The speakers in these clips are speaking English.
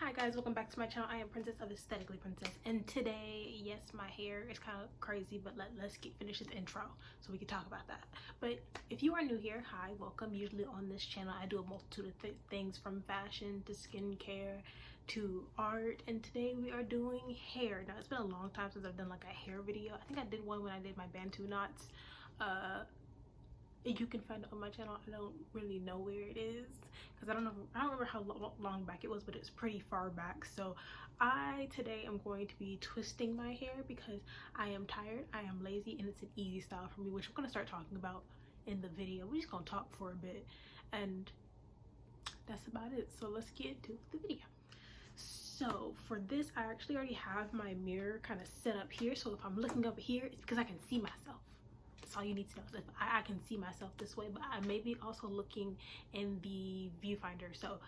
Hi guys, welcome back to my channel. I am Princess of Aesthetically Princess, and today, yes, my hair is kind of crazy, but let's finish this intro so we can talk about that. But if you are new here, hi, welcome. Usually on this channel I do a multitude of things from fashion to skincare to art, and today we are doing hair. Now it's been a long time since I've done like a hair video. I think I did one when I did my Bantu knots. You can find it on my channel. I don't really know where it is because I don't remember how long back it was, but it's pretty far back. So today I'm going to be twisting my hair because I am tired, I am lazy, and it's an easy style for me, which I'm going to start talking about in the video. We're just going to talk for a bit, and that's about it. So let's get into the video. So for this, I actually already have my mirror kind of set up here, so if I'm looking up here, it's because I can see myself. That's all you need to know. So if I can see myself this way, but I may be also looking in the viewfinder, so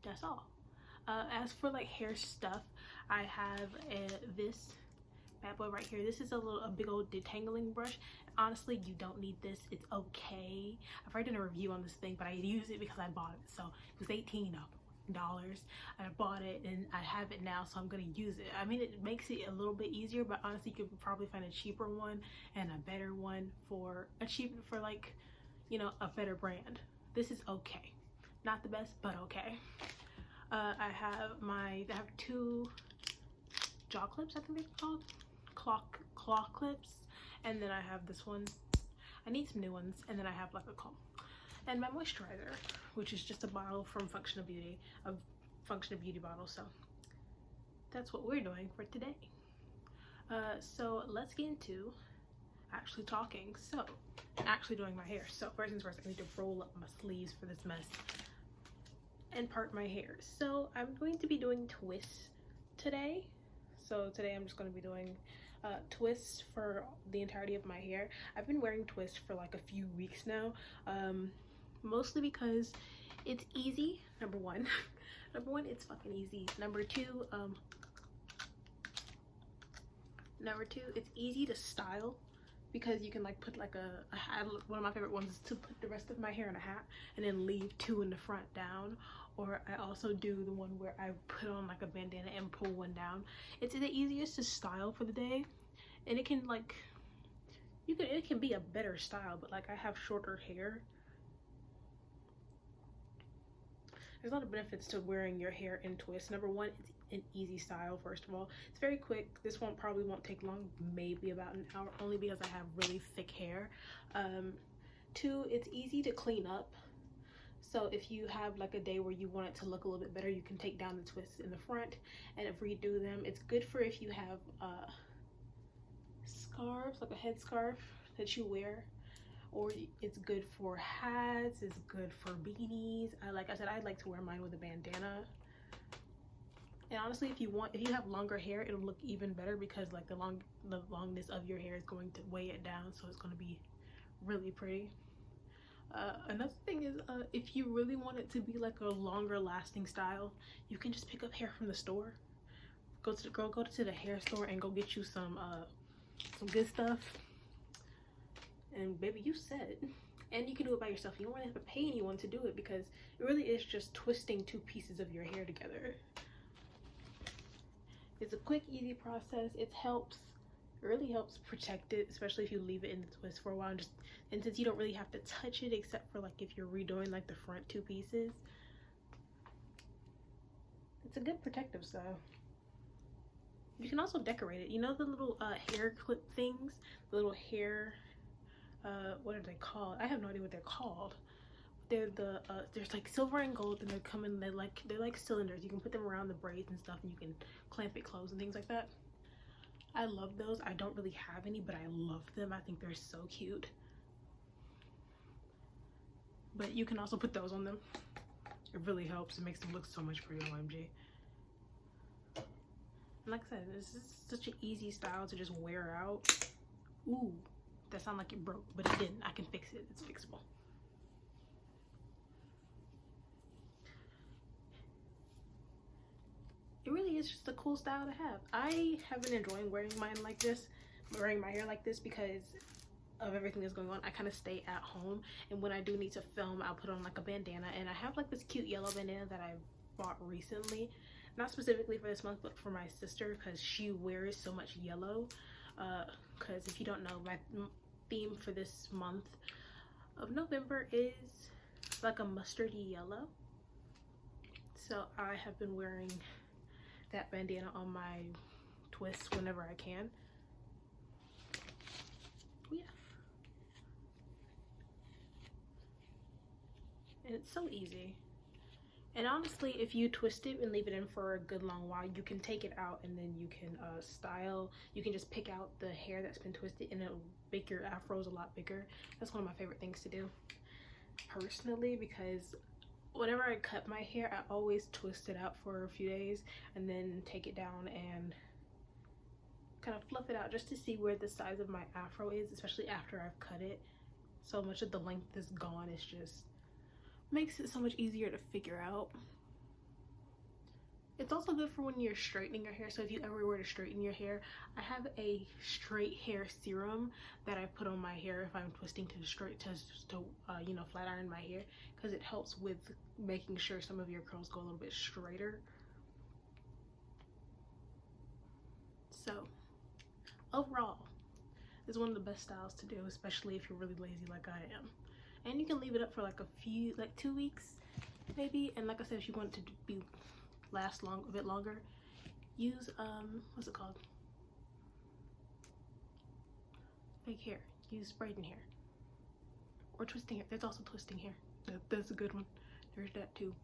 that's all. As for like hair stuff, I have this bad boy right here. This is a big old detangling brush. Honestly, you don't need this. It's okay. I've already done a review on this thing, but I use it because I bought it. So it was $18. I bought it and I have it now, so I'm gonna use it. I mean, it makes it a little bit easier, but honestly you could probably find a cheaper one and a better one for like, you know, a better brand. This is okay, not the best, but okay. I have two jaw clips, I think they're called claw clips, and then I have this one. I need some new ones, and then I have like a comb and my moisturizer, which is just a bottle from Function of Beauty, a Function of Beauty bottle. So that's what we're doing for today. So let's get into actually talking. So actually doing my hair. So first things first, I need to roll up my sleeves for this mess and part my hair. So I'm going to be doing twists today. So today I'm just going to be doing twists for the entirety of my hair. I've been wearing twists for like a few weeks now. Mostly because it's easy. Number one it's fucking easy. Number two, it's easy to style because you can like put like a hat. One of my favorite ones is to put the rest of my hair in a hat and then leave two in the front down, or I also do the one where I put on like a bandana and pull one down. It's the easiest to style for the day, and it can like it can be a better style, but like I have shorter hair. There's a lot of benefits to wearing your hair in twists. Number one, it's an easy style. First of all, it's very quick. This one probably won't take long, maybe about an hour, only because I have really thick hair. Two, it's easy to clean up. So if you have like a day where you want it to look a little bit better, you can take down the twists in the front and redo them. It's good for if you have scarves, like a head scarf that you wear, or it's good for hats, it's good for beanies. Like I said, I like to wear mine with a bandana. And honestly, if you have longer hair, it'll look even better because like the longness of your hair is going to weigh it down, so it's going to be really pretty. Another thing is, if you really want it to be like a longer lasting style, you can just pick up hair from the store. Go to the hair store and go get you some good stuff, and baby, you set. And you can do it by yourself. You don't really have to pay anyone to do it because it really is just twisting two pieces of your hair together. It's a quick, easy process. It really helps protect it, especially if you leave it in the twist for a while, and since you don't really have to touch it except for like if you're redoing like the front two pieces. It's a good protective style. You can also decorate it. You know the little hair clip things, the little hair, what are they called? I have no idea what they're called. They're there's like silver and gold, and they're like cylinders. You can put them around the braids and stuff, and you can clamp it closed and things like that. I love those. I don't really have any, but I love them. I think they're so cute. But you can also put those on them. It really helps. It makes them look so much prettier. OMG. And like I said, this is such an easy style to just wear out. Ooh, that sounded like it broke, but it didn't. I can fix it. It's fixable. It really is just a cool style to have. I have been enjoying wearing my hair like this because of everything that's going on. I kind of stay at home, and when I do need to film, I'll put on like a bandana, and I have like this cute yellow bandana that I bought recently, not specifically for this month but for my sister, because she wears so much yellow. Because if you don't know, my theme for this month of November is like a mustardy yellow, so I have been wearing that bandana on my twists whenever I can. Yeah, and it's so easy. And honestly, if you twist it and leave it in for a good long while, you can take it out and then you can style. You can just pick out the hair that's been twisted and it'll make your afros a lot bigger. That's one of my favorite things to do personally, because whenever I cut my hair, I always twist it out for a few days and then take it down and kind of fluff it out just to see where the size of my afro is, especially after I've cut it. So much of the length is gone. It's just makes it so much easier to figure out. It's also good for when you're straightening your hair. So if you ever were to straighten your hair, I have a straight hair serum that I put on my hair if I'm twisting to straight to you know, flat iron my hair, because it helps with making sure some of your curls go a little bit straighter. So overall, it's one of the best styles to do, especially if you're really lazy like I am. And you can leave it up for like like 2 weeks maybe. And like I said, if you want it to last a bit longer, use what's it called, fake hair. Use braiding hair or twisting hair. There's also twisting hair. That's a good one. There's that too.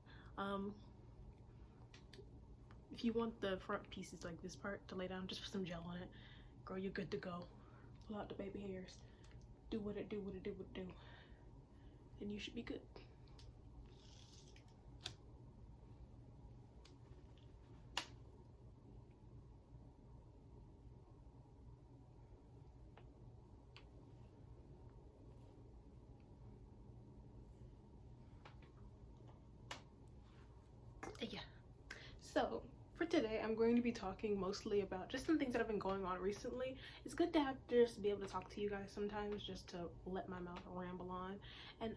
If you want the front pieces, like this part, to lay down, just put some gel on it. Girl, you're good to go. Pull out the baby hairs. Do what it do, what it do, what it do. And you should be good. Yeah. So for today, I'm going to be talking mostly about just some things that have been going on recently. It's good to have to just be able to talk to you guys sometimes, just to let my mouth ramble on. And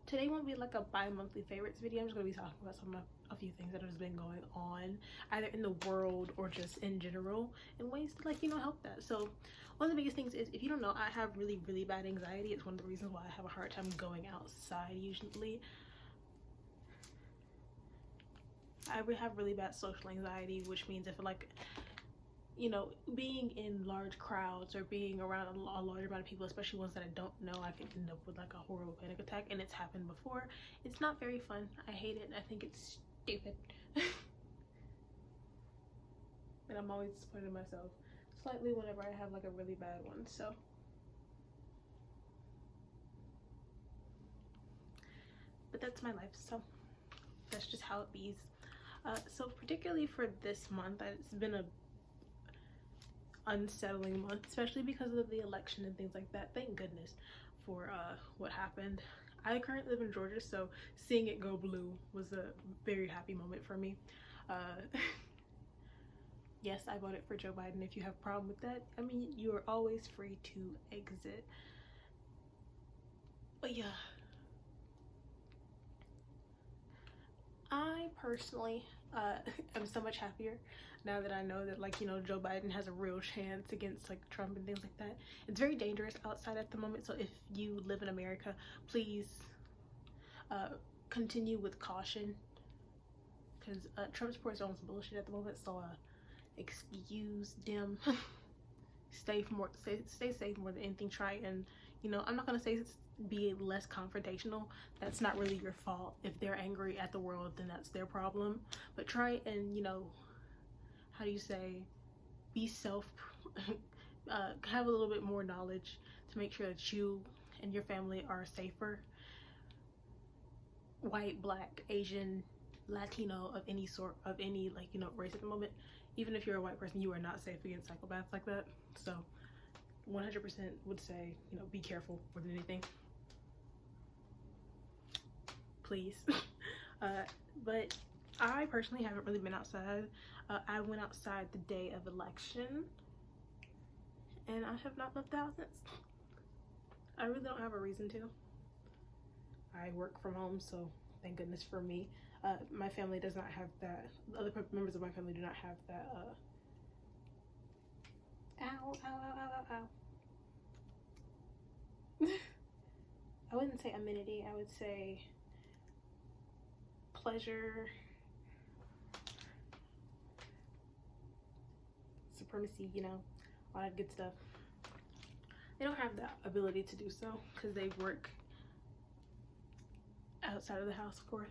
today won't be like a bi-monthly favorites video. I'm just going to be talking about a few things that have been going on either in the world or just in general, and ways to, like, you know, help that. So one of the biggest things is, if you don't know, I have really bad anxiety. It's one of the reasons why I have a hard time going outside usually. I would have really bad social anxiety, which means if, like, you know, being in large crowds or being around a large amount of people, especially ones that I don't know, I can end up with like a horrible panic attack, and it's happened before. It's not very fun. I hate it. I think it's stupid. And I'm always disappointed in myself slightly whenever I have like a really bad one. So but that's my life, so that's just how it be. So particularly for this month, it's been a unsettling month, especially because of the election and things like that. Thank goodness for what happened. I currently live in Georgia, so seeing it go blue was a very happy moment for me. Yes, I voted for Joe Biden. If you have a problem with that, I mean, you are always free to exit. But yeah, I personally am so much happier now that I know that, like, you know, Joe Biden has a real chance against like Trump and things like that. It's very dangerous outside at the moment, so if you live in America, please continue with caution, because Trump supporters are on some bullshit at the moment. So excuse them. Stay safe more than anything. Try and, you know, I'm not gonna say be less confrontational. That's not really your fault. If they're angry at the world, then that's their problem. But try and, you know, how do you say, be have a little bit more knowledge to make sure that you and your family are safer. White, black, Asian, Latino, of any sort, of any, like, you know, race at the moment. Even if you're a white person, you are not safe against psychopaths like that. So 100% would say, you know, be careful more than anything, please. But I personally haven't really been outside. I went outside the day of election, and I have not left the house since. I really don't have a reason to. I work from home, so thank goodness for me. My family does not have that. Other members of my family do not have that. Ow, ow, ow, ow, ow, ow. I wouldn't say amenity. I would say pleasure, supremacy, you know, all that good stuff. They don't have the ability to do so because they work outside of the house, of course.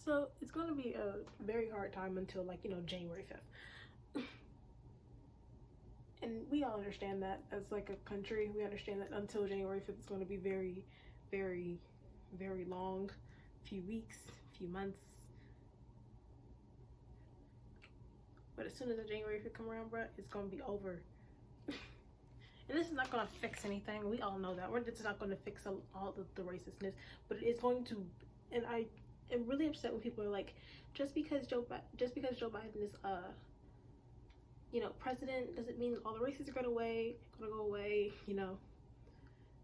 So it's going to be a very hard time until, like, you know, January 5th. And we all understand that as like a country. We understand that until January 5th, it's going to be very, very, very long. Few weeks, few months. But as soon as the January 5th come around, bruh, it's going to be over. And this is not going to fix anything. We all know that. It's not going to fix all the racistness. But it is going to, and I am really upset when people are like, just because Joe Biden is you know, president doesn't mean all the racists are gonna go away, you know.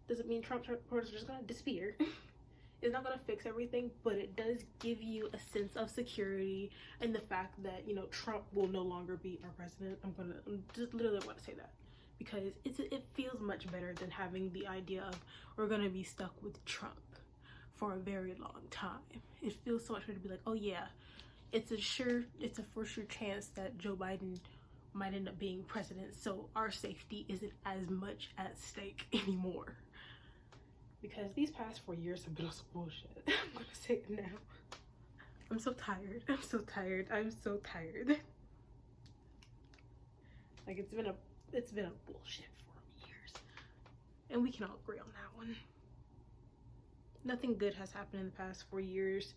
Doesn't mean Trump supporters are just gonna disappear. It's not gonna fix everything, but it does give you a sense of security and the fact that, you know, Trump will no longer be our president. I'm just literally want to say that because it feels much better than having the idea of we're gonna be stuck with Trump for a very long time. It feels so much better to be like, oh yeah, it's a for sure chance that Joe Biden might end up being president, so our safety isn't as much at stake anymore. Because these past 4 years have been on some bullshit. I'm gonna say it now. I'm so tired. I'm so tired. I'm so tired. Like, it's been a bullshit for years. And we can all agree on that one. Nothing good has happened in the past 4 years.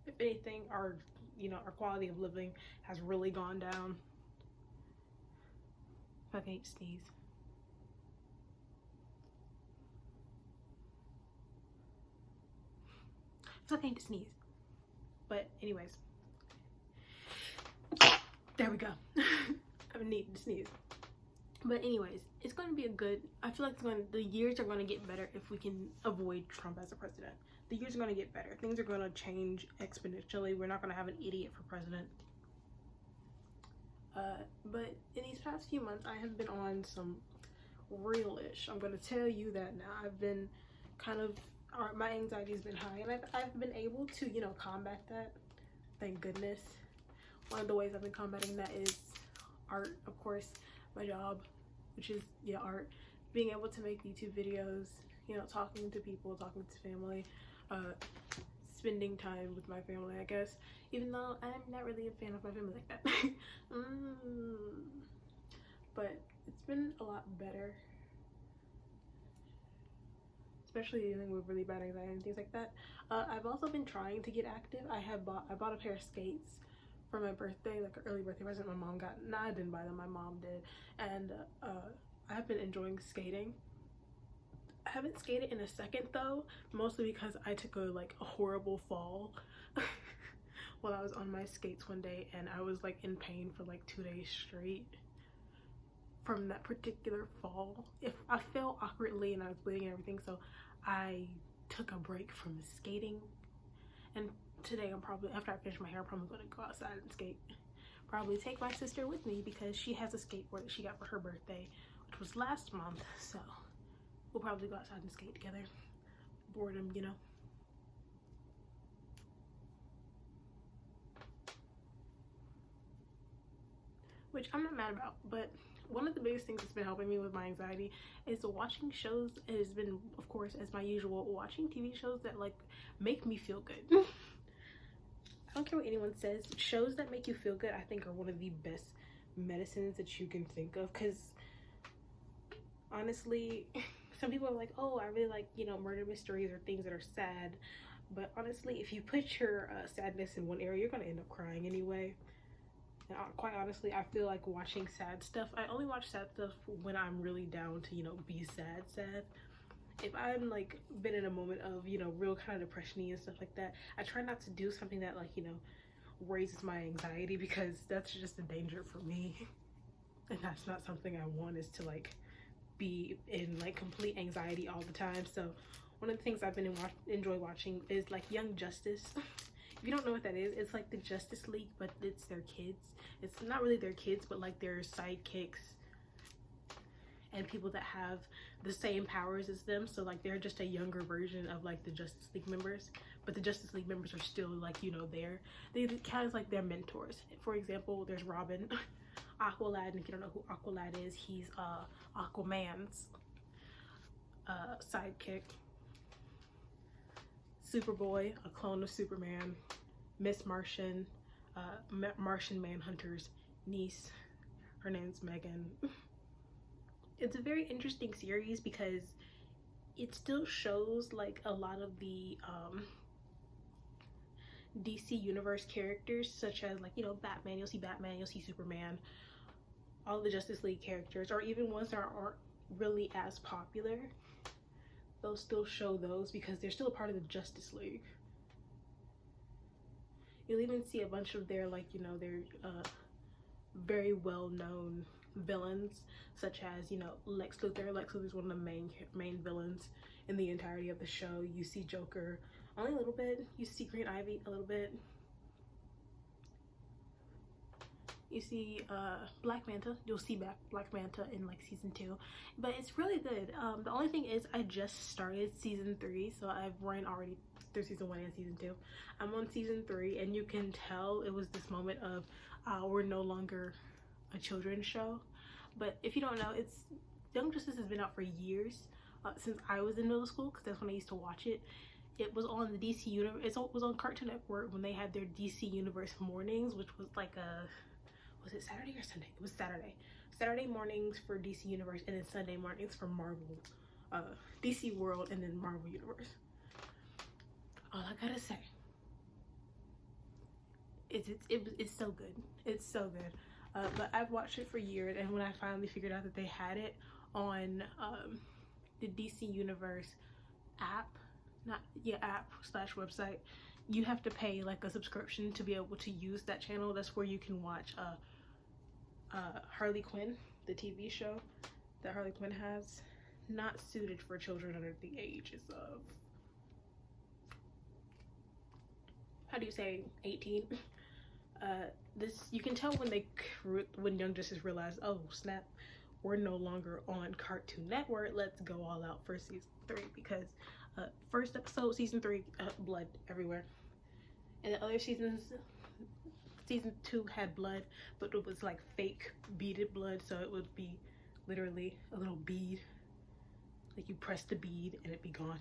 If anything, our quality of living has really gone down. I can't sneeze. It's okay to sneeze. But anyways, there we go. I'm needing to sneeze. But anyways, it's going to be I feel like the years are going to get better if we can avoid Trump as a president. The years are going to get better. Things are going to change exponentially. We're not going to have an idiot for president. But in these past few months, I have been on some real-ish. I'm going to tell you that now. I've been my anxiety's been high, and I've been able to, you know, combat that. Thank goodness. One of the ways I've been combating that is art, of course. My job, which is, yeah, art. Being able to make YouTube videos, you know, talking to people, talking to family, spending time with my family, I guess, even though I'm not really a fan of my family like that. But it's been a lot better, especially dealing with really bad anxiety and things like that. I've also been trying to get active. I bought a pair of skates for my birthday, like an early birthday present my mom got. No, I didn't buy them, my mom did. And I've been enjoying skating. I haven't skated in a second though, mostly because I took a horrible fall while I was on my skates one day, and I was like in pain for like 2 days straight from that particular fall. If I fell awkwardly and I was bleeding and everything, so I took a break from skating. And today I'm probably, after I finish my hair, I'm probably gonna go outside and skate. Probably take my sister with me because she has a skateboard that she got for her birthday, which was last month, so we'll probably go outside and skate together. Boredom, you know. Which I'm not mad about, but one of the biggest things that's been helping me with my anxiety is watching shows. It has been, of course, as my usual, watching TV shows that like make me feel good. I don't care what anyone says. Shows that make you feel good, I think, are one of the best medicines that you can think of. Because honestly, some people are like, oh, I really like, you know, murder mysteries or things that are sad. But honestly, if you put your sadness in one area, you're gonna end up crying anyway. And quite honestly, I feel like watching sad stuff, I only watch sad stuff when I'm really down to, you know, be sad. If I'm like been in a moment of, you know, real kind of depression-y and stuff like that, I try not to do something that like, you know, raises my anxiety, because that's just a danger for me. And that's not something I want, is to like be in like complete anxiety all the time. So one of the things I've been enjoy watching is like Young Justice. If you don't know what that is, it's like the Justice League, but it's their kids. It's not really their kids, but like their sidekicks and people that have the same powers as them. So like they're just a younger version of like the Justice League members, but the Justice League members are still like, you know, they kind of like their mentors. For example, there's Robin, Aqualad, and if you don't know who Aqualad is, he's Aquaman's sidekick. Superboy, a clone of Superman. Miss Martian, Martian Manhunter's niece. Her name's Megan. It's a very interesting series because it still shows like a lot of the DC Universe characters, such as like, you know, Batman. You'll see Superman, all the Justice League characters, or even ones that aren't really as popular. They'll still show those because they're still a part of the Justice League. You'll even see a bunch of their, like, you know, their very well-known villains, such as, you know, Lex Luthor. Lex Luthor is one of the main villains in the entirety of the show. You see Joker only a little bit. You see Green Ivy a little bit. You see Black Manta. You'll see Black Manta in like season 2, but it's really good. The only thing is I just started season 3, so I've run already through season 1 and season 2. I'm on season 3, and you can tell it was this moment of we're no longer a children's show. But if you don't know, it's Young Justice has been out for years, since I was in middle school, because that's when I used to watch it. It was on the DC Universe. It was on Cartoon Network when they had their DC Universe mornings, which was like was it Saturday or Sunday? It was Saturday. Saturday mornings for DC Universe, and then Sunday mornings for Marvel, DC World, and then Marvel Universe. All I gotta say, it's so good. It's so good. But I've watched it for years, and when I finally figured out that they had it on the DC Universe app, app/website, you have to pay like a subscription to be able to use that channel. That's where you can watch Harley Quinn, the TV show that Harley Quinn has, not suited for children under the ages of, how do you say, 18. This, you can tell when Young Justice realized, oh snap, we're no longer on Cartoon Network, let's go all out for season 3, because first episode, season 3, blood everywhere. And the other seasons, season 2 had blood, but it was like fake beaded blood, so it would be literally a little bead. Like you press the bead and it'd be gone.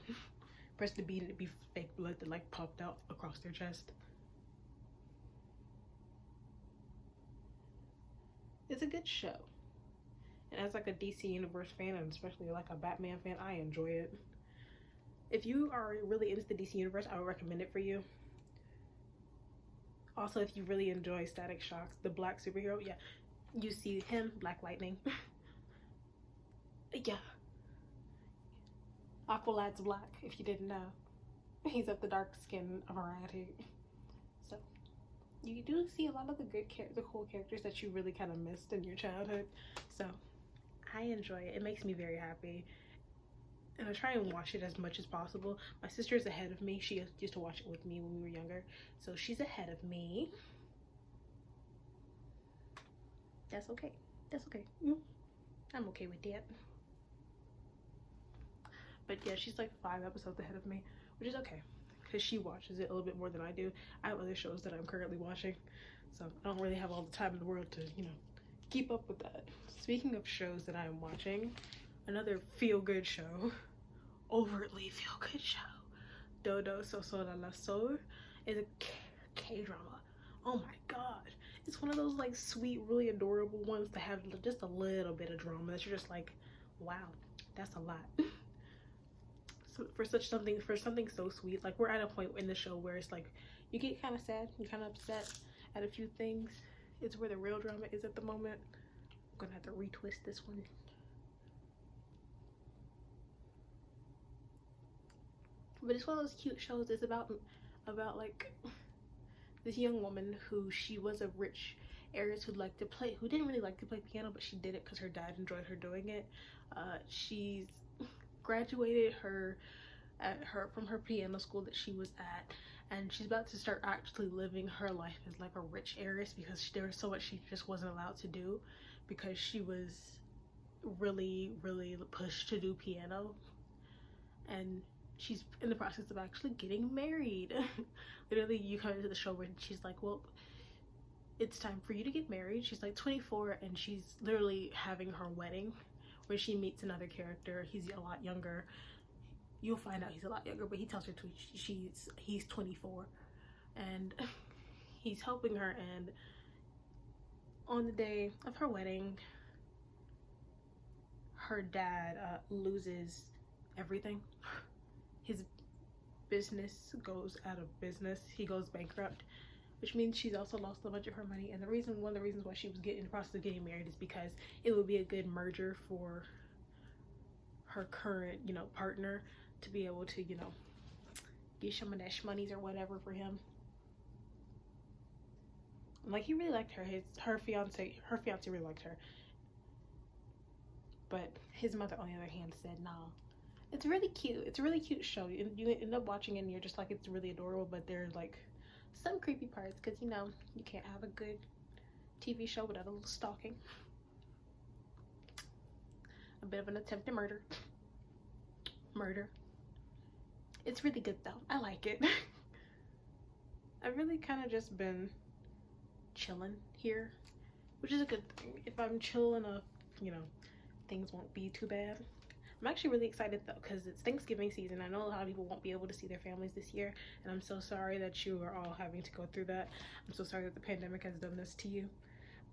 Press the bead and it'd be fake blood that like popped out across their chest. It's a good show. And as like a DC Universe fan, and especially like a Batman fan, I enjoy it. If you are really into the DC Universe, I would recommend it for you. Also, if you really enjoy Static Shock, the black superhero, yeah, you see him, Black Lightning. Yeah. Aqualad's black, if you didn't know. He's of the dark skin variety. So, you do see a lot of the cool characters that you really kind of missed in your childhood. So, I enjoy it. It makes me very happy. And I try and watch it as much as possible. My sister is ahead of me. She used to watch it with me when we were younger, so she's ahead of me. That's okay. That's okay. I'm okay with that. But yeah, she's like 5 episodes ahead of me, which is okay, because she watches it a little bit more than I do. I have other shows that I'm currently watching, so I don't really have all the time in the world to, you know, keep up with that. Speaking of shows that I'm watching, another feel-good show, overtly feel-good show, Dodo Soso La La Soul, is a K-drama. Oh my god. It's one of those like sweet, really adorable ones that have just a little bit of drama that you're just like, wow, that's a lot. So for something so sweet, like we're at a point in the show where it's like, you get kind of sad, you're kind of upset at a few things. It's where the real drama is at the moment. I'm gonna have to retwist this one. But it's one of those cute shows. It's about like this young woman who, she was a rich heiress who didn't really like to play piano, but she did it because her dad enjoyed her doing it. She's graduated her at her from her piano school that she was at, and she's about to start actually living her life as like a rich heiress, because there was so much she just wasn't allowed to do because she was really pushed to do piano. And she's in the process of actually getting married. Literally, you come into the show and she's like, well, it's time for you to get married. She's like 24 and she's literally having her wedding, where she meets another character. He's a lot younger. You'll find out he's a lot younger, but he tells her he's 24, and he's helping her. And on the day of her wedding, her dad loses everything. His business goes out of business. He goes bankrupt, which means she's also lost a bunch of her money. And one of the reasons why she was in the process of getting married is because it would be a good merger for her current, partner, to be able to, get some of that shmonies or whatever for him. Like, he really liked her. Her fiance really liked her. But his mother, on the other hand, said, nah. It's really cute. It's a really cute show. You end up watching it and you're just like, it's really adorable, but there's like some creepy parts, because you can't have a good TV show without a little stalking. A bit of an attempt to murder. It's really good though. I like it. I've really kind of just been chilling here, which is a good thing. If I'm chill enough, things won't be too bad. I'm actually really excited though, because it's Thanksgiving season. I know a lot of people won't be able to see their families this year, and I'm so sorry that you are all having to go through that. I'm so sorry that the pandemic has done this to you.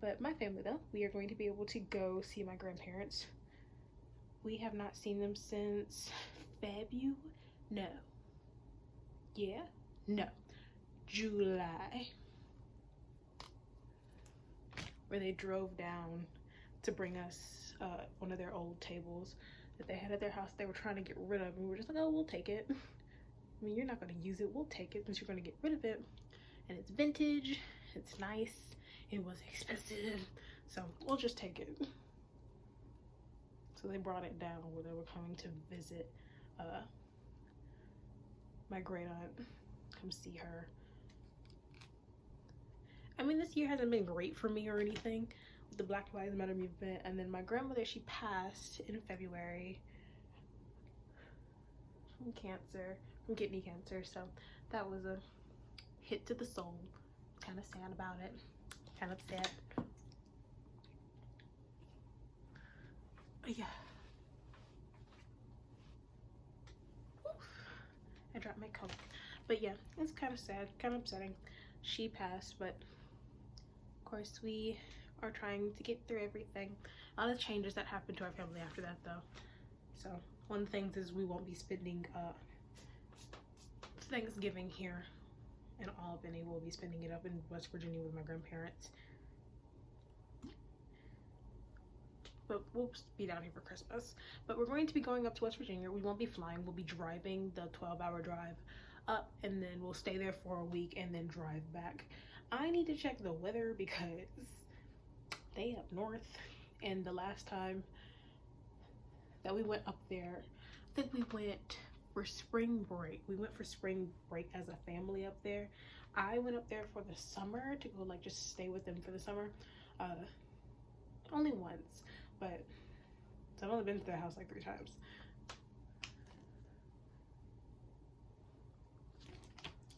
But my family though, we are going to be able to go see my grandparents. We have not seen them since July, where they drove down to bring us one of their old tables that they had at their house. They were trying to get rid of, and we were just like, oh, we'll take it. I mean, you're not going to use it, we'll take it since you're going to get rid of it. And it's vintage, it's nice, it was expensive, so we'll just take it. So they brought it down where they were coming to visit my great aunt, come see her. I mean, this year hasn't been great for me or anything with the Black Lives Matter movement. And then my grandmother, she passed in February from kidney cancer. So that was a hit to the soul. Kind of sad about it, kind of upset. But yeah. I dropped my coat. But yeah, it's kind of sad, kind of upsetting. She passed, but of course we are trying to get through everything. A lot of changes that happened to our family after that though. So one of the things is we won't be spending Thanksgiving here in Albany. We'll be spending it up in West Virginia with my grandparents. But we'll be down here for Christmas. But we're going to be going up to West Virginia. We won't be flying. We'll be driving the 12-hour drive up, and then we'll stay there for a week and then drive back. I need to check the weather because they up north, and the last time that we went up there, I think we went for spring break. We went for spring break as a family up there. I went up there for the summer to go just stay with them for the summer. Only once, but so I've only been to their house 3 times.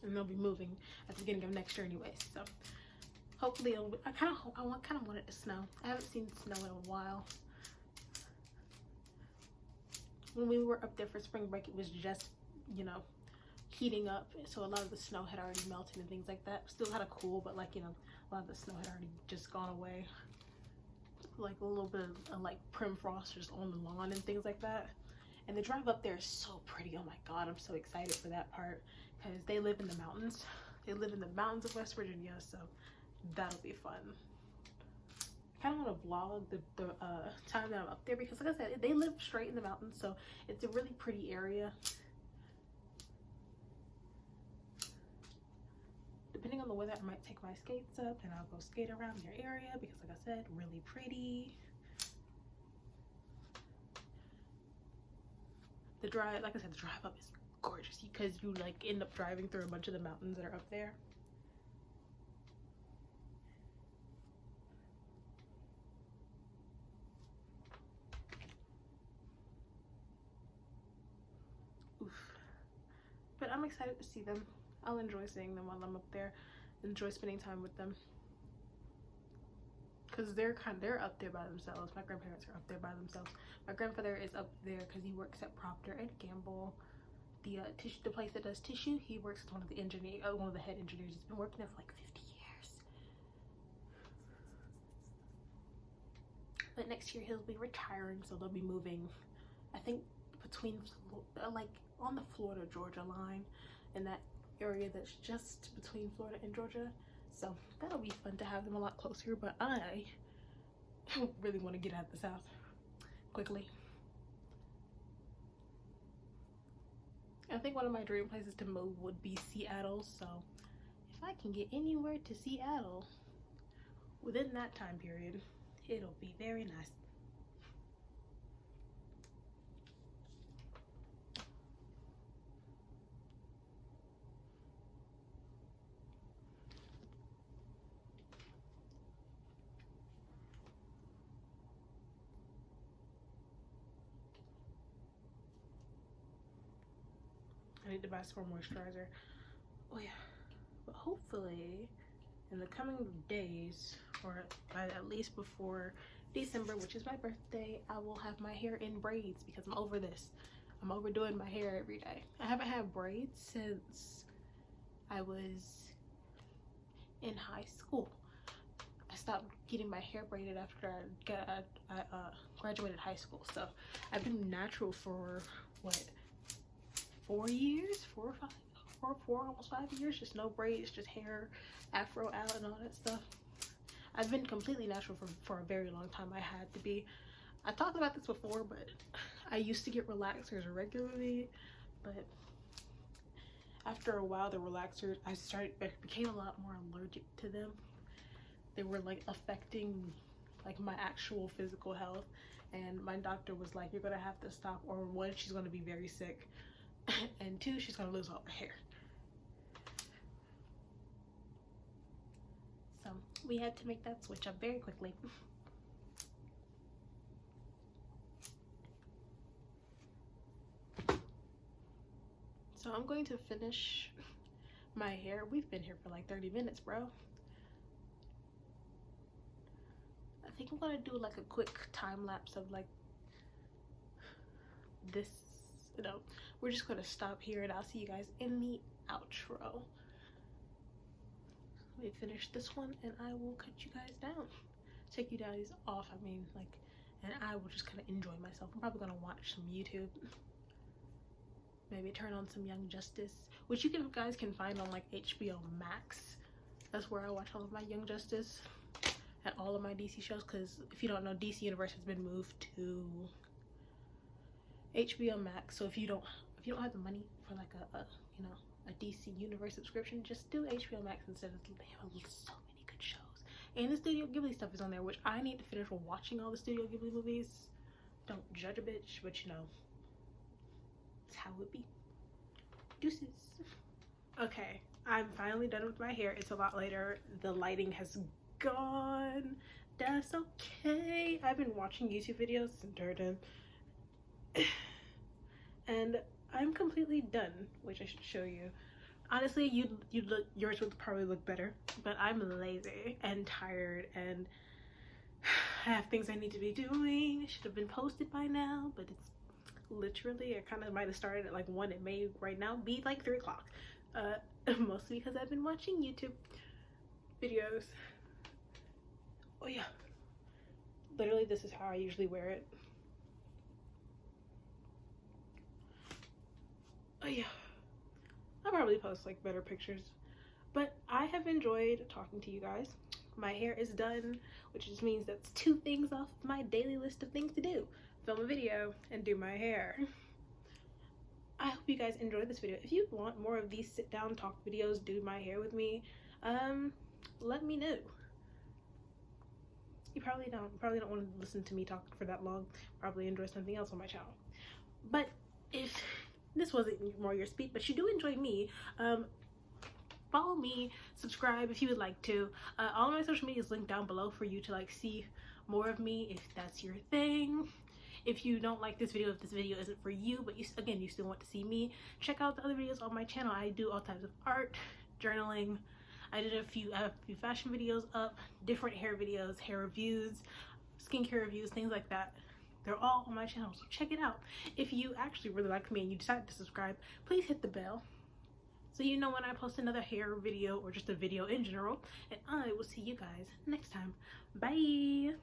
And they'll be moving at the beginning of next year anyway, so hopefully I kind of want it to snow. I haven't seen snow in a while. When we were up there for spring break, it was just heating up, so a lot of the snow had already melted and things like that. Still kind of cool, but a lot of the snow had already just gone away. Like a little bit of prim frost just on the lawn and things like that. And the drive up there is so pretty. Oh my god, I'm so excited for that part, because they live in the mountains. They live in the mountains of West Virginia, so that'll be fun. I kind of want to vlog the time that I'm up there, because like I said, they live straight in the mountains, so it's a really pretty area. Depending on the weather, I might take my skates up and I'll go skate around their area, because like I said, really pretty. The drive, like I said, the drive up is gorgeous because you like end up driving through a bunch of the mountains that are up there. Oof. But I'm excited to see them. I'll enjoy seeing them while I'm up there. Enjoy spending time with them. Because they're up there by themselves. My grandparents are up there by themselves. My grandfather is up there because he works at Procter and Gamble, the place that does tissue. He works as one of the head engineers. He's been working there for like 50 years. But next year he'll be retiring, so they'll be moving, I think, between like on the Florida-Georgia line, in that area that's just between Florida and Georgia. So that'll be fun to have them a lot closer, but I really want to get out of the South quickly. I think one of my dream places to move would be Seattle, so if I can get anywhere to Seattle within that time period, it'll be very nice. I need to buy some more moisturizer. Oh yeah, but hopefully in the coming days, or at least before December, which is my birthday, I will have my hair in braids because I'm over this. I'm overdoing my hair every day. I haven't had braids since I was in high school. I stopped getting my hair braided after I graduated high school. So I've been natural for what, 4 years, 4 or 5, almost 5 years, just no braids, just hair, afro out and all that stuff. I've been completely natural for a very long time. I had to be. I talked about this before, but I used to get relaxers regularly, but after a while the relaxers, I became a lot more allergic to them. They were like affecting like my actual physical health, and my doctor was like, you're gonna have to stop, or one, she's gonna be very sick, and two, she's gonna lose all her hair. So we had to make that switch up very quickly. So I'm going to finish my hair. We've been here for like 30 minutes, bro. I think I'm gonna do like a quick time lapse of like this, you know. We're just gonna stop here and I'll see you guys in the outro. Let me finish this one and I will cut you guys down. Take you guys off, I mean, like, and I will just kind of enjoy myself. I'm probably gonna watch some YouTube. Maybe turn on some Young Justice, which you guys can find on like HBO Max. That's where I watch all of my Young Justice and all of my DC shows, because if you don't know, DC Universe has been moved to HBO Max. So if you don't have the money for like a DC Universe subscription, just do HBO Max instead. They have so many good shows, and the Studio Ghibli stuff is on there, which I need to finish watching all the Studio Ghibli movies. Don't judge a bitch, but you know, it's how it be. Deuces. Okay, I'm finally done with my hair. It's a lot later. The lighting has gone. That's okay. I've been watching YouTube videos and I'm completely done, which I should show you. Honestly, yours would probably look better, but I'm lazy and tired and I have things I need to be doing. It should have been posted by now, but it's literally, I kind of might have started at like 1. It may right now be like 3 o'clock. Mostly because I've been watching YouTube videos. Oh yeah, literally this is how I usually wear it. Oh yeah, I'll probably post like better pictures, but I have enjoyed talking to you guys. My hair is done, which just means that's 2 things off my daily list of things to do: film a video and do my hair. I hope you guys enjoyed this video. If you want more of these sit down talk videos, do my hair with me, let me know. You probably don't want to listen to me talk for that long. Probably enjoy something else on my channel. But if this wasn't more your speed, but you do enjoy me, follow me, subscribe if you would like to. All of my social media is linked down below for you to like see more of me if that's your thing. If you don't like this video, if this video isn't for you, but you still want to see me, check out the other videos on my channel. I do all types of art, journaling. I have a few fashion videos up, different hair videos, hair reviews, skincare reviews, things like that. They're all on my channel, so check it out. If you actually really like me and you decide to subscribe, please hit the bell so you know when I post another hair video or just a video in general. And I will see you guys next time. Bye.